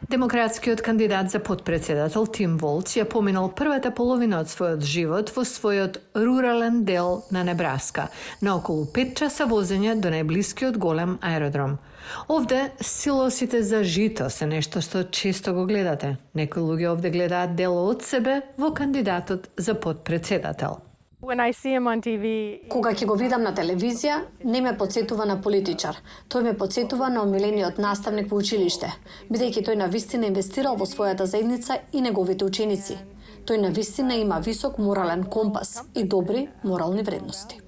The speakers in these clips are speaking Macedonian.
Демократскиот кандидат за потпредседател Тим Волц ја поминал првата половина од својот живот во својот рурален дел на Небраска, на околу 5 часа возење до најблискиот голем аеродром. Овде силосите за жито се нешто што често го гледате. Некои луѓе овде гледаат дело од себе во кандидатот за потпредседател. When I see him on TV, Кога ќе го видам на телевизија, не ме потсетува на политичар. Тој ме потсетува на омилениот наставник во училиште, бидејќи тој навистина инвестирал во својата заедница и неговите ученици. Тој навистина има висок морален компас и добри морални вредности.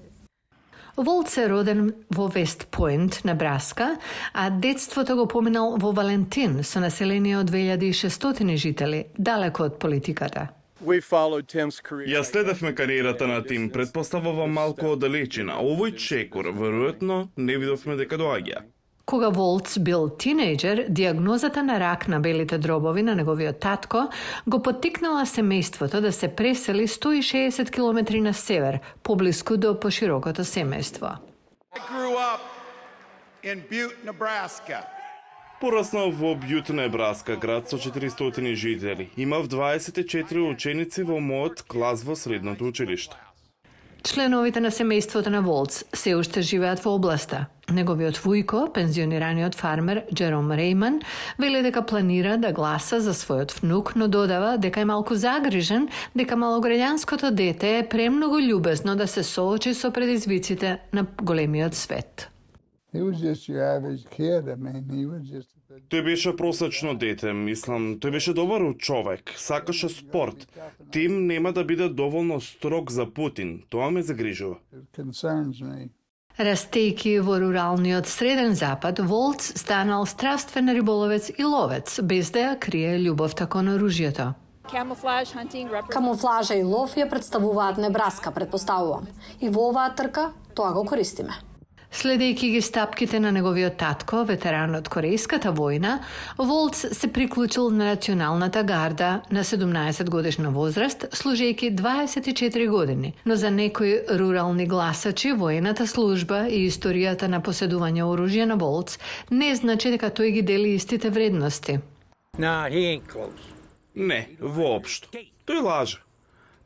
Волц е роден во Вест Пойнт, Небраска, а детството го поминал во Валентин со население од 2600 жители, далеко од политиката. Ја следевме кариерата на Тим, предпоставувам малку оддалечина. Овој чекор, веројатно, не видовме дека доаѓа. Кога Волц бил тинејџер, диагнозата на рак на белите дробови на неговиот татко го поттикнала семејството да се пресели 160 километри на север, поблиску до поширокото семејство. Пораснал во Бют, Небраска, град со 400 жители. Имав 24 ученици во мојот клас во средното училиште. Членовите на семејството на Волц се уште живеат во областа. Неговиот вујко, пензионираниот фармер Джером Рейман, вели дека планира да гласа за својот внук, но додава дека е малку загрижен дека малограѓанското дете е премногу љубезно да се соочи со предизвиците на големиот свет. He was just your average kid. He was just Тој беше просечно дете, мислам, тој беше добар човек, сакаше спорт. Тим нема да биде доволно строг за Путин, тоа ме загрижува. it concerns me. Растејќи во руралниот Среден Запад, Волц станал стравствен риболовец и ловец, без да ја крие љубовта кон оружјето. camouflage hunting, Камуфлажа и лов ја представуваат Небраска, предпоставувам. И во оваа трка тоа го користиме. Следејќи ги стапките на неговиот татко, ветеран од Корејската војна, Волц се приклучил на Националната гарда на 17 годишна возраст, служејќи 24 години. Но за некои рурални гласачи, војната служба и историјата на поседување оружје на Волц не значи дека тој ги дели истите вредности. Nah, he ain't close. Не, воопшто. Тој лаже.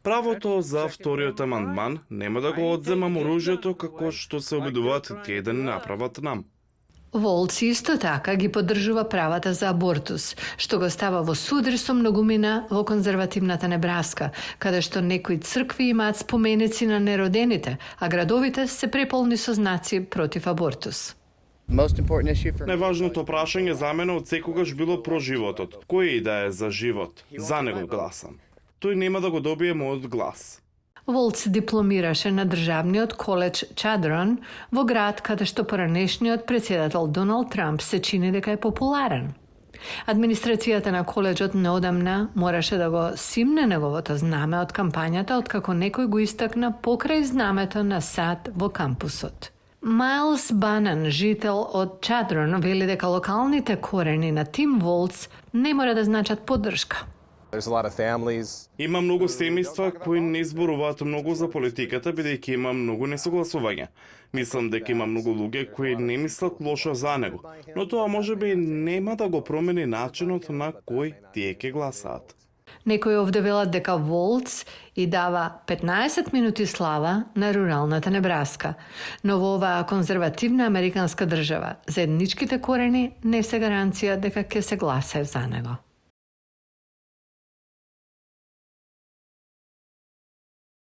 Правото за вториот амандман нема да го одземам оружјето како што се обидуваат тие да не направат нам. Волц исто така ги поддржува правата за абортус, што го става во судар со многумина во конзервативната Небраска, каде што некои цркви имаат споменици на неродените, а градовите се преполни со знаци против абортус. Најважното прашање за мене од секогаш било про животот. Кој и да е за живот, за него гласам. Тој нема да го добие мојот глас. Волц дипломираше на државниот коледж Чадрон во град каде што поранешниот председател Доналд Трамп се чини дека е популарен. Администрацијата на коледжот неодамна мораше да го симне неговото знаме од кампањата откако некој го истакна покрај знамето на сад во кампусот. Майлс Банан, жител од Чадрон, вели дека локалните корени на Тим Волц не мора да значат поддршка. Има многу семејства кои не зборуваат многу за политиката, бидејќи има многу несогласувања. Мислам дека има многу луѓе кои не мислат лошо за него, но тоа можеби нема да го промени начинот на кој тие ќе гласаат. Некои овде велат дека Волц и дава 15 минути слава на руралната Небраска, но во оваа конзервативна американска држава заедничките корени не се гаранција дека ќе се гласа за него.